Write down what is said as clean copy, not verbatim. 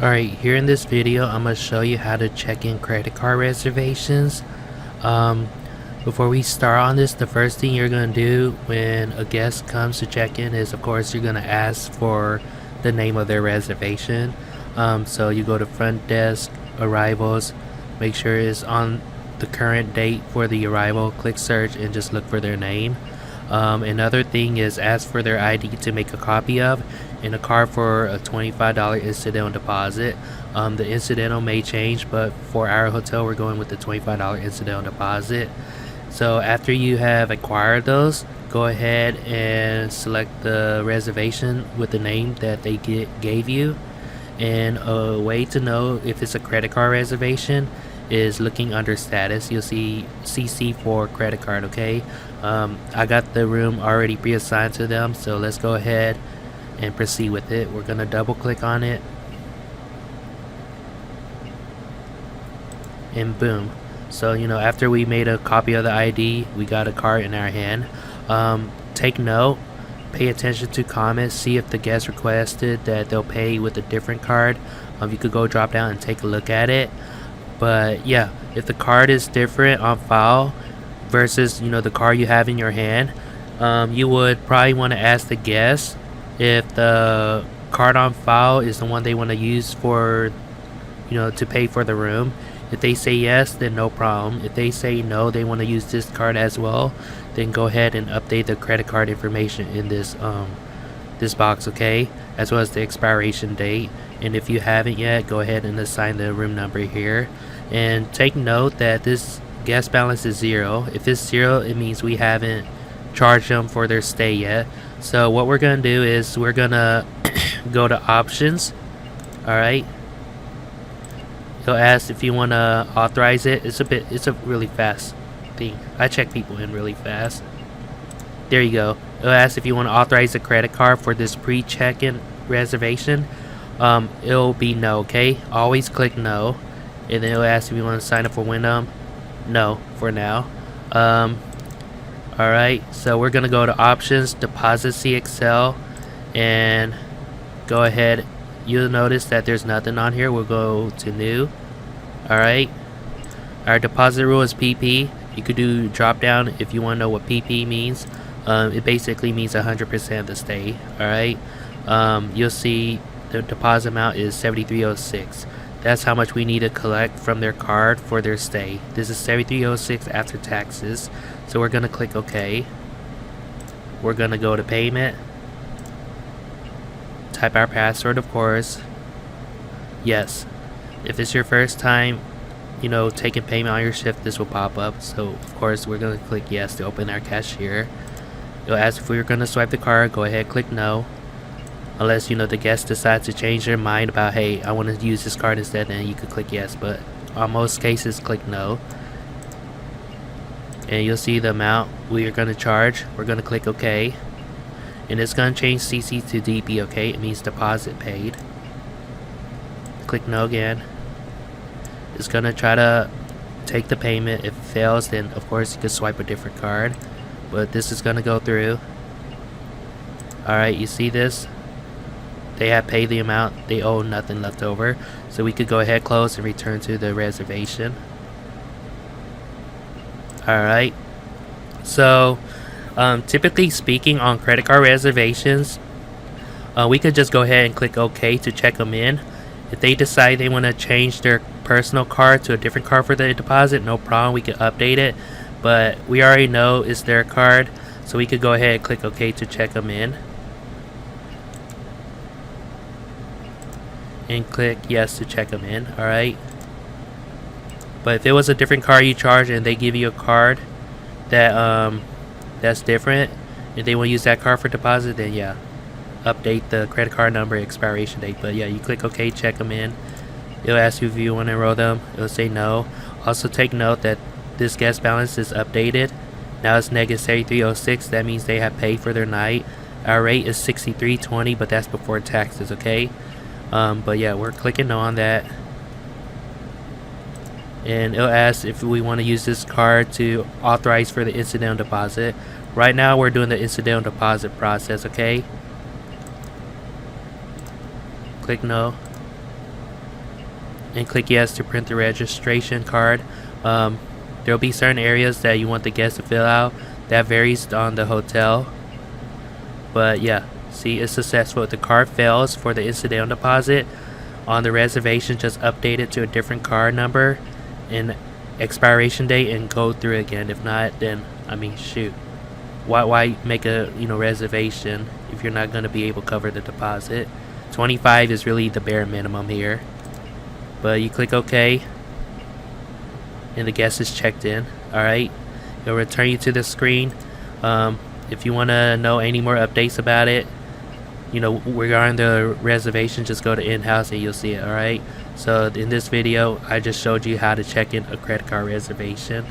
Alright, here in this video I'm going to show you how to check in credit card reservations. Before we start on this, the first thing you're going to do when a guest comes to check in is, of course, you're going to ask for the name of their reservation. So you go to front desk, arrivals, make sure it's on the current date for the arrival, click search and just look for their name. Another thing is ask for their ID to make a copy of, and a card for a $25 incidental deposit. The incidental may change, but for our hotel we're going with the $25 incidental deposit. So after you have acquired those, go ahead and select the reservation with the name that they gave you. And a way to know if it's a credit card reservation is looking under status. You'll see CC for credit card. Okay, I got the room already pre-assigned to them, so let's go ahead and proceed with it. We're gonna double click on it and boom. So after we made a copy of the ID, we got a card in our hand. Take note, pay attention to comments, see if the guest requested that they'll pay with a different card. You could go drop down and take a look at it. But yeah, if the card is different on file versus the card you have in your hand, you would probably want to ask the guest if the card on file is the one they want to use for to pay for the room. If they say yes, then no problem. If they say no, they want to use this card as well, then go ahead and update the credit card information in this box, okay, as well as the expiration date. And if you haven't yet, go ahead and assign the room number here. And take note that this guest balance is 0. If it's 0, it means we haven't charged them for their stay yet. So what we're gonna do is we're gonna go to options. Alright, it'll ask if you want to authorize it. It's a really fast thing. I check people in really fast. There you go. It'll ask if you want to authorize a credit card for this pre-check-in reservation. It'll be no. Okay, always click no. And then it'll ask if you want to sign up for Wyndham. No for now. Alright, so we're gonna go to options, deposit CXL, and go ahead. You'll notice that there's nothing on here. We'll go to new. Alright, our deposit rule is PP. You could do drop down if you want to know what PP means. It basically means 100% of the stay. Alright, you'll see the deposit amount is $73.06. That's how much we need to collect from their card for their stay. This is $73.06 after taxes. So we're gonna click OK. We're gonna go to payment. Type our password, of course. Yes. If it's your first time, taking payment on your shift, this will pop up. So of course we're gonna click yes to open our cashier. It'll ask if we're gonna swipe the card. Go ahead, click no. Unless the guest decides to change their mind about, hey, I want to use this card instead, then you could click yes. But on most cases, click no. And you'll see the amount we are gonna charge. We're gonna click OK. And it's going to change CC to DP, okay? It means deposit paid. Click no again. It's going to try to take the payment. If it fails, then of course you can swipe a different card. But this is going to go through. Alright, you see this? They have paid the amount. They owe nothing left over. So we could go ahead, close, and return to the reservation. Alright. So typically speaking, on credit card reservations, we could just go ahead and click OK to check them in. If they decide they want to change their personal card to a different card for the deposit, no problem, we can update it. But we already know it's their card, so we could go ahead and click OK to check them in. And click yes to check them in. Alright. But if it was a different card you charge and they give you a card that that's different, if they want to use that card for deposit, then yeah, update the credit card number, expiration date. But yeah, you click OK, check them in. It'll ask you if you want to enroll them. It'll say no. Also take note that this guest balance is updated. Now it's negative $73.06. That means they have paid for their night. Our rate is $63.20, but that's before taxes, okay? But yeah, we're clicking no on that. And it'll ask if we want to use this card to authorize for the incidental deposit. Right now we're doing the incidental deposit process, okay? Click no. and click yes to print the registration card. There'll be certain areas that you want the guest to fill out. That varies on the hotel. But yeah, see, it's successful. If the card fails for the incidental deposit on the reservation, just update it to a different card number and expiration date and go through it again. If not, then I mean, shoot, why make a reservation if you're not going to be able to cover the deposit? 25 is really the bare minimum here. But you click OK, and the guest is checked in. Alright, it'll return you to the screen. If you want to know any more updates about it, regarding the reservation, just go to in-house and you'll see it. Alright, so in this video I just showed you how to check in a credit card reservation.